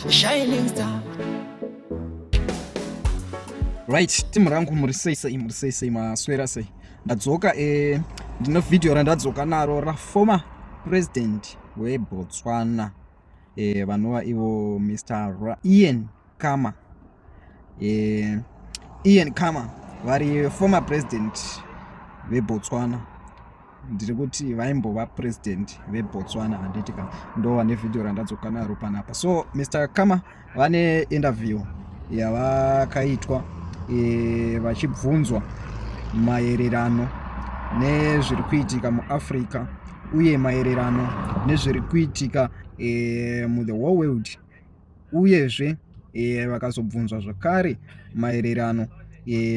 Shining star. Right, timu rangu murisei maswera sei. Ndadzoka ndine video randadzoka naro ra-former president weBotswana vanova ivo Mr. Ian Khama. Ian Khama vari former president veBotswana. Ndiri kuti vaimbova president veBotswana handitika ndo vane video randadzoka naro panapa. So Mr. Khama vane interview yavakaitwa vachibvunzwa maererano nezviri kuitika muAfrica uye maererano nezviri kuitika muthe whole world, uyezve vakazobvunzwa zvakare maererano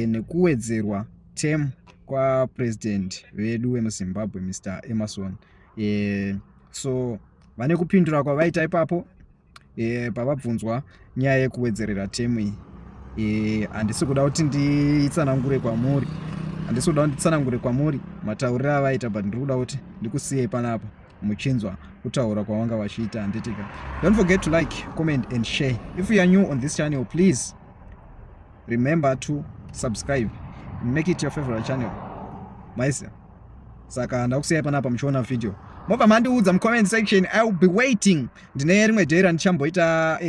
nekuwedzerwa term kwapresident vedu vemuZimbabwe Mr. Emerson. So vane kupindura kwavaita ipapo pavabvunzwa nyaya yekuwedzerera term iyi. Handisi kuda kuti nditsanangure kwamuri matauriro avaita, but ndiri kuda kuti ndikusiyei panapa muchinzwa kutaura kwavanga vachiita handitika. Don't forget to like, comment and share. If you are new on this channel, please remember to subscribe and make it your favorite channel. Maisa saka ndakusiyai panapa muchiona video. Mobva mandiudza mucomment section, I will be waiting. Ndine rimwe jera ndichamboita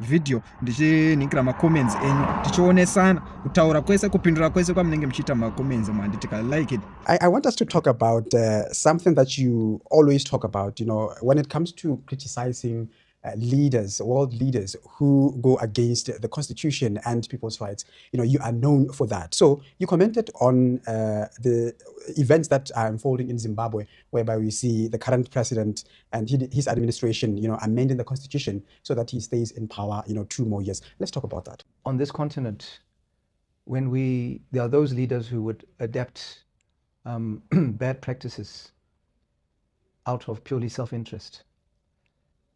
video ndichiningira macomments enyu tichionesana kutaura kwese kupindura kwese kwamunenge muchiita macomments manditika like it. I want us to talk about something that you always talk about, you know, when it comes to criticizing leaders, world leaders who go against the constitution and people's rights. You know, you are known for that. So you commented on the events that are unfolding in Zimbabwe, whereby we see the current president and his administration, you know, amending the constitution so that he stays in power, you know, 2 more years. Let's talk about that. On this continent, when there are those leaders who would adapt bad practices out of purely self-interest,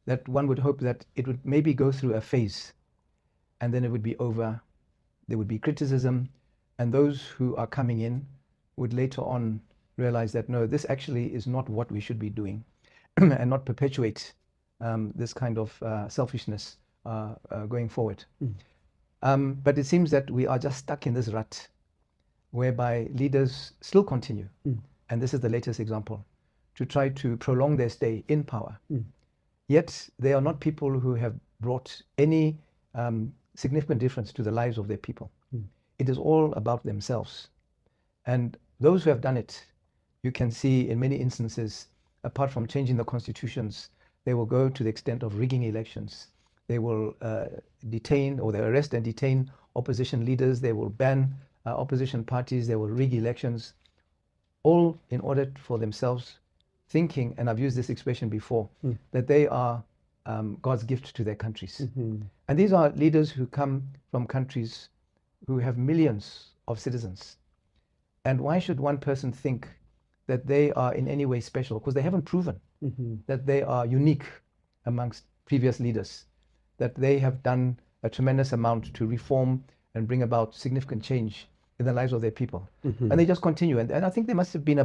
that one would hope that it would maybe go through a phase and then it would be over. There would be criticism, and those who are coming in would later on realize that no, this actually is not what we should be doing and not perpetuate this kind of selfishness going forward. But it seems that we are just stuck in this rut whereby leaders still continue, and this is the latest example, to try to prolong their stay in power. Yet they are not people who have brought any significant difference to the lives of their people. It is all about themselves. And those who have done it, you can see in many instances, apart from changing the constitutions, they will go to the extent of rigging elections. They will detain, or they arrest and detain opposition leaders. They will ban opposition parties. They will rig elections, all in order for themselves, thinking, and I've used this expression before, that they are God's gift to their countries. And these are leaders who come from countries who have millions of citizens. And why should one person think that they are in any way special? Because they haven't proven that they are unique amongst previous leaders, that they have done a tremendous amount to reform and bring about significant change in the lives of their people. And they just continue. And I think there must have been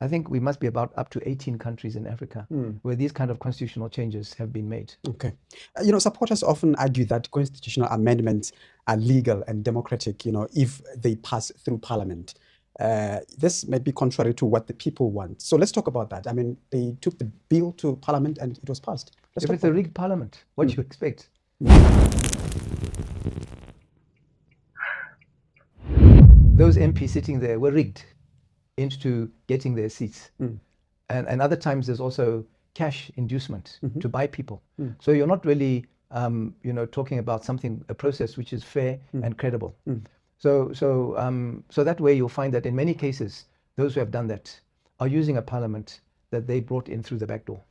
I think we must be about up to 18 countries in Africa where these kind of constitutional changes have been made. Okay. You know, supporters often argue that constitutional amendments are legal and democratic, you know, if they pass through parliament. This may be contrary to what the people want. So let's talk about that. I mean, they took the bill to parliament and it was passed. If it's a rigged parliament, what do you expect? Those MPs sitting there were rigged into getting their seats. And other times there's also cash inducement to buy people. So you're not really you know, talking about a process which is fair and credible. So that way you'll find that in many cases, those who have done that are using a parliament that they brought in through the back door.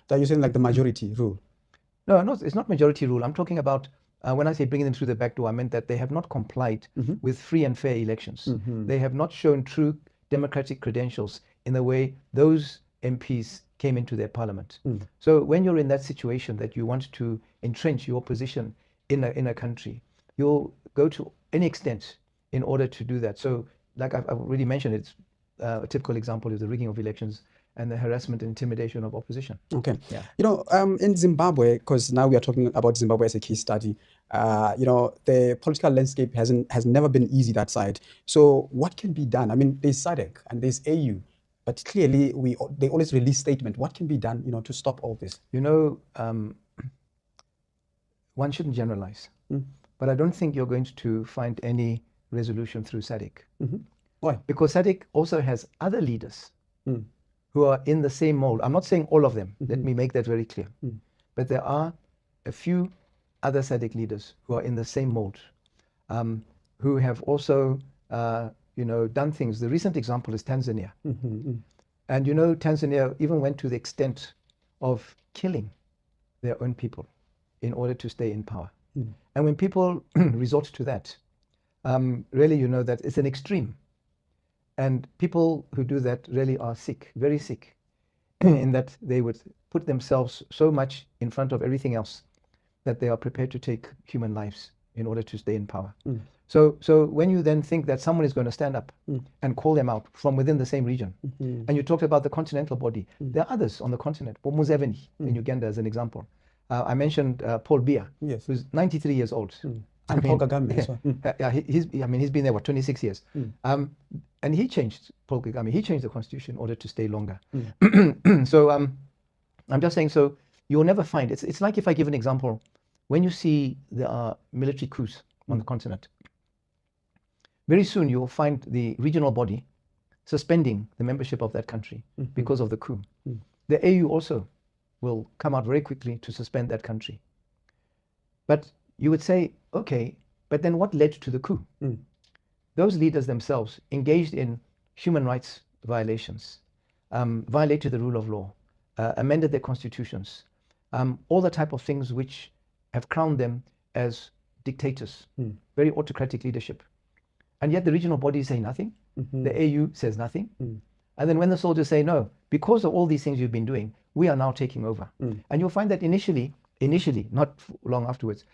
They're using like the majority rule. No, it's not majority rule. I'm talking about, when I say bringing them through the back door, I meant that they have not complied with free and fair elections. They have not shown true democratic credentials in the way those MPs came into their parliament. So when you're in that situation that you want to entrench your position in a country, you'll go to any extent in order to do that. So like I've already mentioned, it's a typical example is the rigging of elections and the harassment and intimidation of opposition. Okay. Yeah. You know, in Zimbabwe, because now we are talking about Zimbabwe as a case study, you know, the political landscape has never been easy that side. So what can be done? I mean, there's SADC and there's AU, but clearly they always release statement. What can be done, you know, to stop all this? You know, one shouldn't generalize, but I don't think you're going to find any resolution through SADC. Why? Because SADC also has other leaders who are in the same mold. I'm not saying all of them. Let me make that very clear. But there are a few other SADC leaders who are in the same mold, who have also, you know, done things. The recent example is Tanzania. And you know, Tanzania even went to the extent of killing their own people in order to stay in power. And when people resort to that, really, you know that it's an extreme. And people who do that really are sick, very sick, in that they would put themselves so much in front of everything else that they are prepared to take human lives in order to stay in power. So when you then think that someone is going to stand up and call them out from within the same region, and you talked about the continental body, there are others on the continent. Museveni in Uganda as an example. I mentioned Paul Biya, who's 93 years old. And Paul Kagame as well. Yeah, he's been there, 26 years. And he changed, Paul Kagame, he changed the constitution in order to stay longer. So I'm just saying, so you'll never find, it's like if I give an example, when you see there are military coups on the continent, very soon you will find the regional body suspending the membership of that country because of the coup. The AU also will come out very quickly to suspend that country. But you would say, okay, but then what led to the coup? Those leaders themselves engaged in human rights violations, violated the rule of law, amended their constitutions, all the type of things which have crowned them as dictators, very autocratic leadership. And yet the regional bodies say nothing, the AU says nothing. And then when the soldiers say, no, because of all these things you've been doing, we are now taking over. And you'll find that initially, not long afterwards,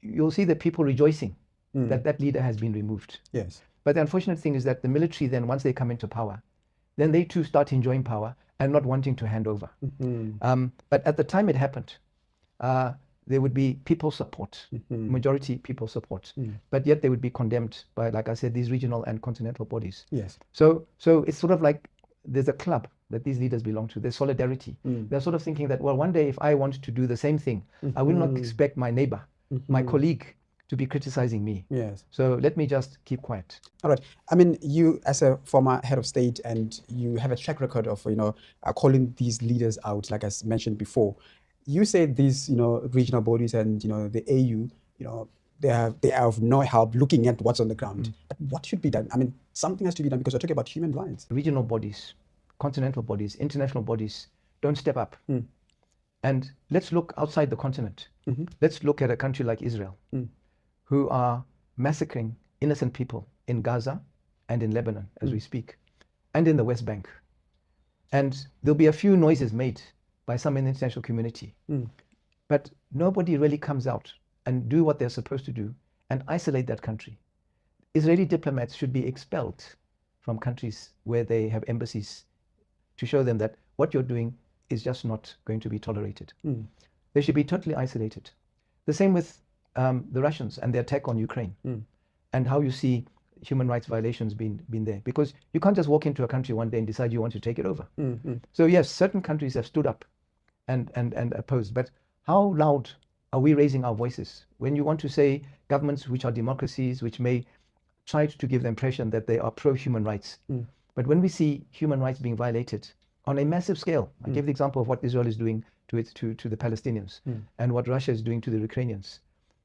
you'll see that people rejoicing that that leader has been removed. Yes. But the unfortunate thing is that the military then, once they come into power, then they too start enjoying power and not wanting to hand over. But at the time it happened, there would be people support, majority people support, but yet they would be condemned by, like I said, these regional and continental bodies. Yes. So it's sort of like there's a club that these leaders belong to. There's solidarity. They're sort of thinking that, well, one day if I want to do the same thing, I will not expect my neighbor, my colleague, to be criticizing me. Yes. So let me just keep quiet. All right. I mean, you as a former head of state, and you have a track record of, you know, calling these leaders out, like I mentioned before. You say these, you know, regional bodies and, you know, the AU, you know, they are of no help looking at what's on the ground. But what should be done? I mean, something has to be done because we're talking about human rights. Regional bodies, continental bodies, international bodies don't step up. And let's look outside the continent. Let's look at a country like Israel, who are massacring innocent people in Gaza and in Lebanon as we speak, and in the West Bank. And there'll be a few noises made by some in the international community, but nobody really comes out and do what they're supposed to do and isolate that country. Israeli diplomats should be expelled from countries where they have embassies to show them that what you're doing is just not going to be tolerated. They should be totally isolated. The same with the Russians and their attack on Ukraine, and how you see human rights violations being there, because you can't just walk into a country one day and decide you want to take it over. So yes, certain countries have stood up and opposed, but how loud are we raising our voices when you want to say governments which are democracies, which may try to give the impression that they are pro-human rights, but when we see human rights being violated on a massive scale, I gave the example of what Israel is doing to the Palestinians and what Russia is doing to the Ukrainians,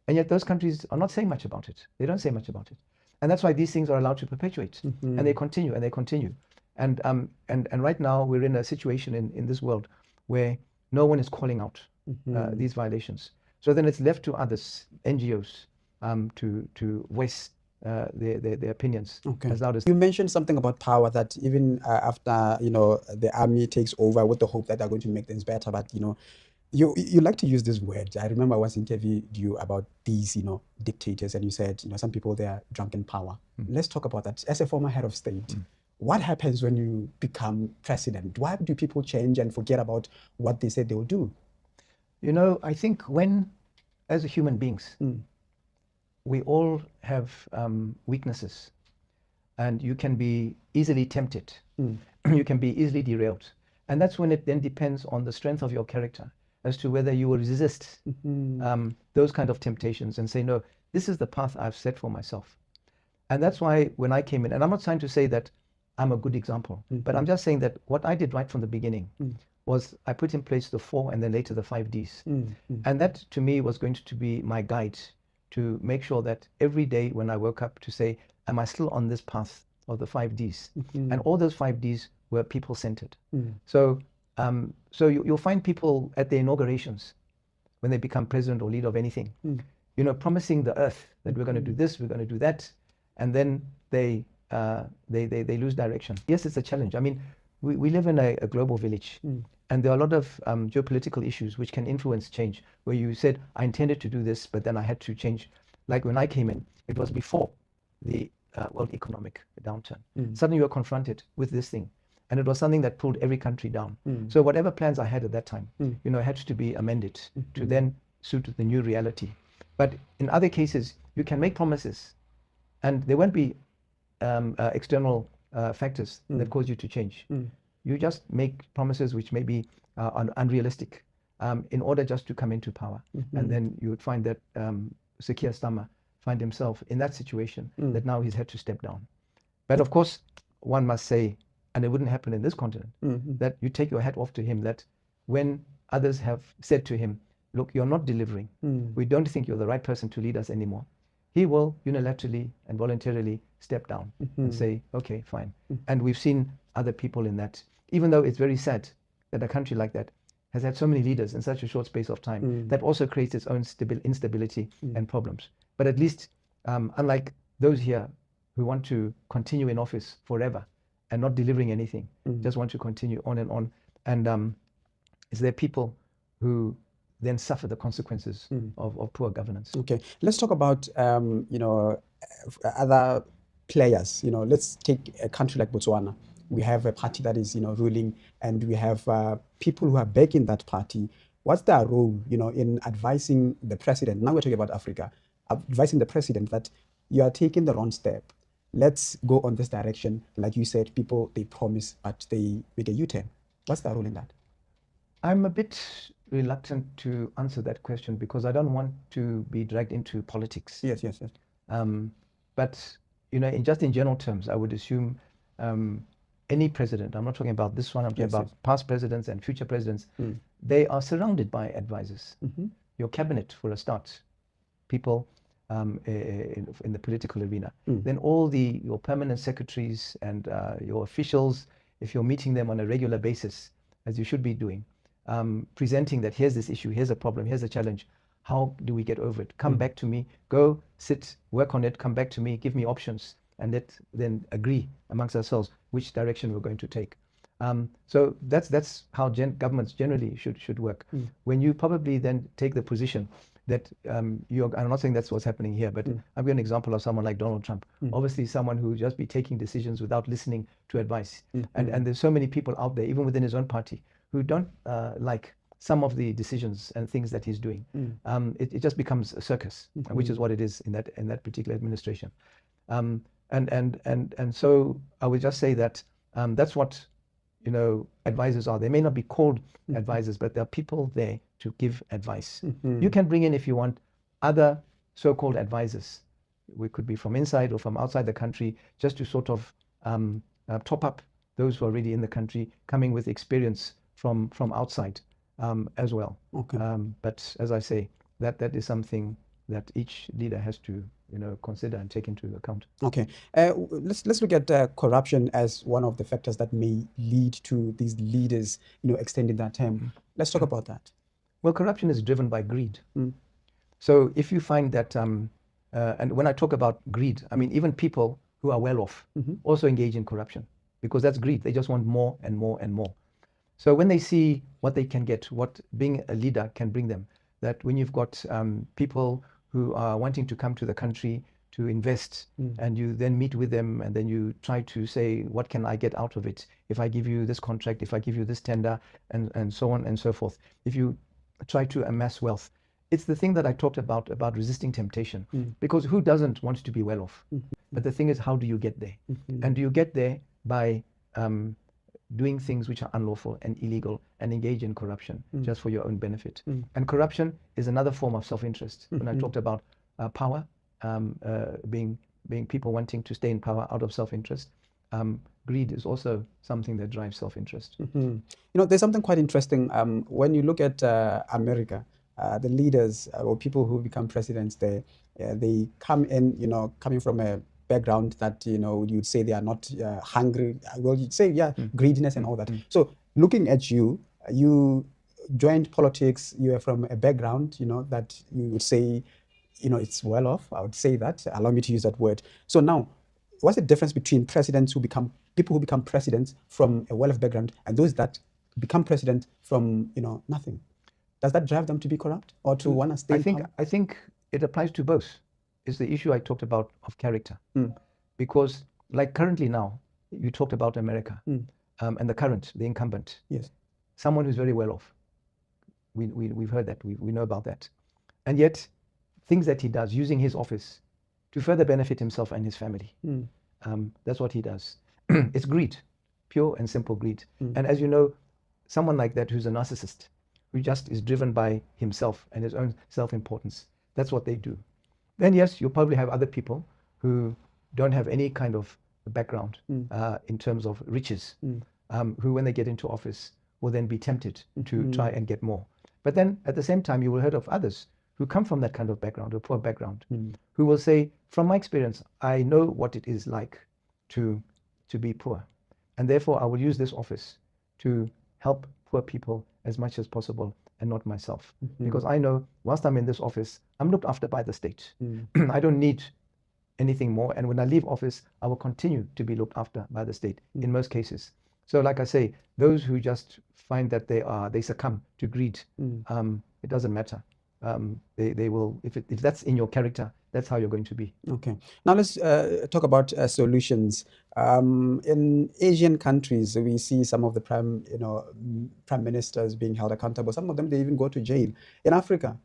and yet those countries are not saying much about it. They don't say much about it. And that's why these things are allowed to perpetuate, and they continue and they continue. And right now we're in a situation in this world where no one is calling out these violations. So then it's left to others, NGOs, to voice their opinions as loud as. You mentioned something about power, that even after, you know, the army takes over with the hope that they're going to make things better, but, you know, you like to use this word. I remember I once interviewed you about these, you know, dictators, and you said, you know, some people, they are drunk in power. Let's talk about that. As a former head of state, What happens when you become president? Why do people change and forget about what they said they will do? You know, I think when, as human beings, Mm. we all have weaknesses, and you can be easily tempted. Mm. You can be easily derailed. And that's when it then depends on the strength of your character as to whether you will resist those kind of temptations and say, no, this is the path I've set for myself. And that's why when I came in, and I'm not trying to say that I'm a good example, but I'm just saying that what I did right from the beginning was I put in place the 4 and then later the 5 Ds. And that to me was going to be my guide to make sure that every day when I woke up to say, am I still on this path of the 5 Ds? And all those 5 Ds were people-centered. So, you'll find people at their inaugurations when they become president or leader of anything, you know, promising the earth that we're going to do this, we're going to do that, and then they lose direction. Yes, it's a challenge. I mean, we live in a global village, and there are a lot of geopolitical issues which can influence change, where you said, I intended to do this, but then I had to change. Like when I came in, it was before the world economic downturn. Suddenly you were confronted with this thing, and it was something that pulled every country down. So whatever plans I had at that time, you know, had to be amended to then suit the new reality. But in other cases, you can make promises, and there won't be external factors that cause you to change. You just make promises which may be unrealistic in order just to come into power. And then you would find that Keir Starmer find himself in that situation that now he's had to step down. But of course, one must say, and it wouldn't happen in this continent, that you take your hat off to him, that when others have said to him, look, you're not delivering, we don't think you're the right person to lead us anymore, he will unilaterally and voluntarily step down and say, okay, fine. And we've seen other people in that, even though it's very sad that a country like that has had so many leaders in such a short space of time, that also creates its own instability and problems. But at least, unlike those here who want to continue in office forever and not delivering anything, just want to continue on, and is there people who then suffer the consequences of poor governance. Okay, let's talk about you know, other players. You know, let's take a country like Botswana. We have a party that is, you know, ruling, and we have people who are backing that party. What's their role, you know, in advising the president? Now we're talking about Africa, advising the president that you are taking the wrong step. Let's go on this direction. Like you said, people, they promise, but they make a U-turn. What's their role in that? I'm a bit reluctant to answer that question because I don't want to be dragged into politics. Yes. But, you know, just in general terms, I would assume any president, I'm not talking about this one, I'm talking about past presidents and future presidents, they are surrounded by advisors. Your cabinet, for a start, people in the political arena. Then all your permanent secretaries and your officials, if you're meeting them on a regular basis, as you should be doing, presenting that here's this issue, here's a problem, here's a challenge, how do we get over it? Come back to me, go sit, work on it, come back to me, give me options, and let's then agree amongst ourselves which direction we're going to take. So that's how governments generally should work. When you probably then take the position that I'm not saying that's what's happening here, but I'll give an example of someone like Donald Trump. Obviously someone who just be taking decisions without listening to advice. And there's so many people out there, even within his own party, who don't like some of the decisions and things that he's doing. It just becomes a circus, which is what it is in that particular administration. And so I would just say that that's what, you know, advisors are. They may not be called advisors, but there are people there to give advice. You can bring in, if you want, other so-called advisors. We could be from inside or from outside the country, just to sort of top up those who are already in the country, coming with experience from outside as well. Okay. But as I say, that is something that each leader has to, you know, consider and take into account. Okay, let's look at corruption as one of the factors that may lead to these leaders, you know, extending their term. Let's talk about that. Well, corruption is driven by greed. So if you find that, and when I talk about greed, I mean even people who are well off also engage in corruption, because that's greed. They just want more and more and more. So when they see what they can get, what being a leader can bring them, that when you've got people who are wanting to come to the country to invest, and you then meet with them, and then you try to say, what can I get out of it if I give you this contract, if I give you this tender, and so on and so forth. If you try to amass wealth, it's the thing that I talked about resisting temptation, because who doesn't want to be well off? But the thing is, how do you get there? And do you get there by doing things which are unlawful and illegal and engage in corruption just for your own benefit? And corruption is another form of self-interest. When I talked about power, being people wanting to stay in power out of self-interest, greed is also something that drives self-interest. You know, there's something quite interesting. When you look at America, the leaders or people who become presidents there, they come in, you know, coming from a background that, you know, you'd say they are not hungry. Well, you'd say, yeah, greediness and all that. So looking at you, you joined politics, you are from a background, you know, that you would say, you know, it's well off. I would say that. Allow me to use that word. So now, what's the difference between people who become presidents from a well-off background and those that become president from, you know, nothing? Does that drive them to be corrupt or to want to stay in power? I think it applies to both. It's the issue I talked about of character. Because like currently now, you talked about America and the incumbent. Yes. Someone who's very well off. We've heard that. We know about that. And yet, things that he does using his office to further benefit himself and his family. That's what he does. It's greed, pure and simple greed. And as you know, someone like that who's a narcissist, who just is driven by himself and his own self-importance, that's what they do. Then yes, you'll probably have other people who don't have any kind of background in terms of riches, who when they get into office will then be tempted to try and get more. But then at the same time, you will hear of others who come from that kind of background, a poor background, who will say, from my experience, I know what it is like to be poor. And therefore, I will use this office to help poor people as much as possible and not myself. Because I know whilst I'm in this office, I'm looked after by the state. I don't need anything more. And when I leave office, I will continue to be looked after by the state in most cases. So like I say, those who just find that they succumb to greed, it doesn't matter. They will, if that's in your character, that's how you're going to be. Okay. Now let's talk about solutions. In Asian countries, we see some of the prime ministers being held accountable. Some of them, they even go to jail. In Africa,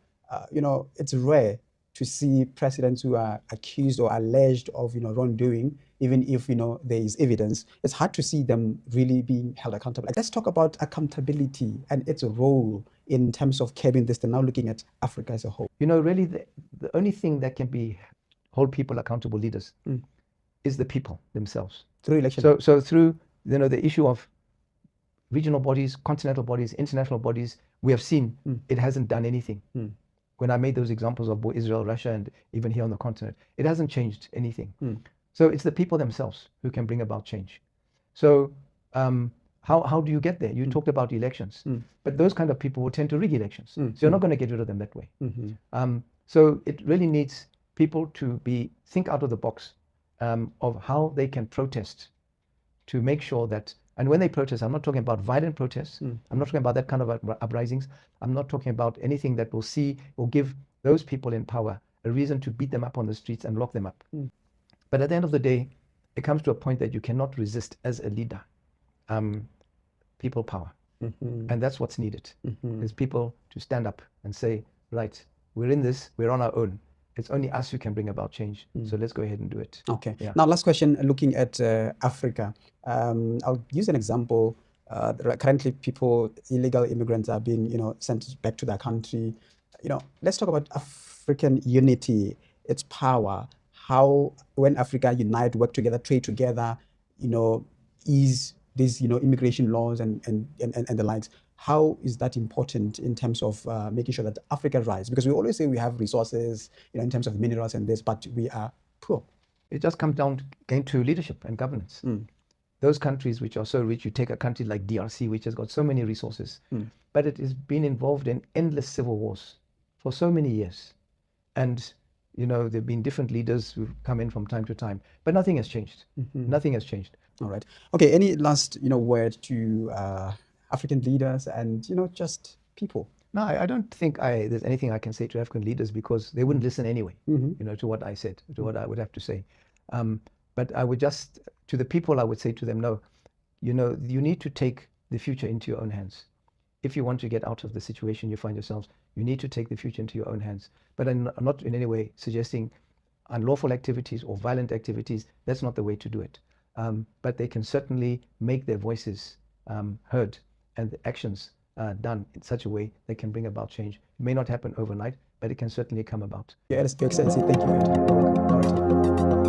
you know, it's rare to see presidents who are accused or alleged of, you know, wrongdoing, even if, you know, there is evidence. It's hard to see them really being held accountable. Let's talk about accountability and its role in terms of curbing this, and now looking at Africa as a whole. You know, really, the only thing that can hold people accountable, leaders, is the people themselves. Through election. So through, you know, the issue of regional bodies, continental bodies, international bodies, we have seen it hasn't done anything. When I made those examples of Israel, Russia, and even here on the continent, it hasn't changed anything. So it's the people themselves who can bring about change. So how do you get there? You talked about elections, but those kind of people will tend to rig elections. So you're not going to get rid of them that way. So it really needs people to think out of the box of how they can protest to make sure that, and when they protest, I'm not talking about violent protests. I'm not talking about that kind of uprisings. I'm not talking about anything that will give those people in power a reason to beat them up on the streets and lock them up. But at the end of the day, it comes to a point that you cannot resist as a leader people power. And that's what's needed, is people to stand up and say, right, we're in this, we're on our own. It's only us who can bring about change. So let's go ahead and do it. Okay. Yeah. Now, last question, looking at Africa. I'll use an example. Currently, illegal immigrants are being, you know, sent back to their country. You know, let's talk about African unity, its power, how when Africa unite, work together, trade together, you know, ease these, you know, immigration laws and the likes. How is that important in terms of making sure that Africa rise? Because we always say we have resources, you know, in terms of minerals and this, but we are poor. It just comes down to leadership and governance. Those countries which are so rich, you take a country like DRC, which has got so many resources, but it has been involved in endless civil wars for so many years. And, you know, there have been different leaders who've come in from time to time, but nothing has changed. Nothing has changed. All right. Okay. Any last, you know, word to African leaders and, you know, just people? No, I don't think there's anything I can say to African leaders because they wouldn't listen anyway, to what I said, to what I would have to say. But I would just, to the people, I would say to them, no, you need to take the future into your own hands. If you want to get out of the situation you find yourselves, you need to take the future into your own hands. But I'm not in any way suggesting unlawful activities or violent activities. That's not the way to do it. But they can certainly make their voices heard and the actions done in such a way that can bring about change. It may not happen overnight, but it can certainly come about. Yeah, Excellency, thank you. All right.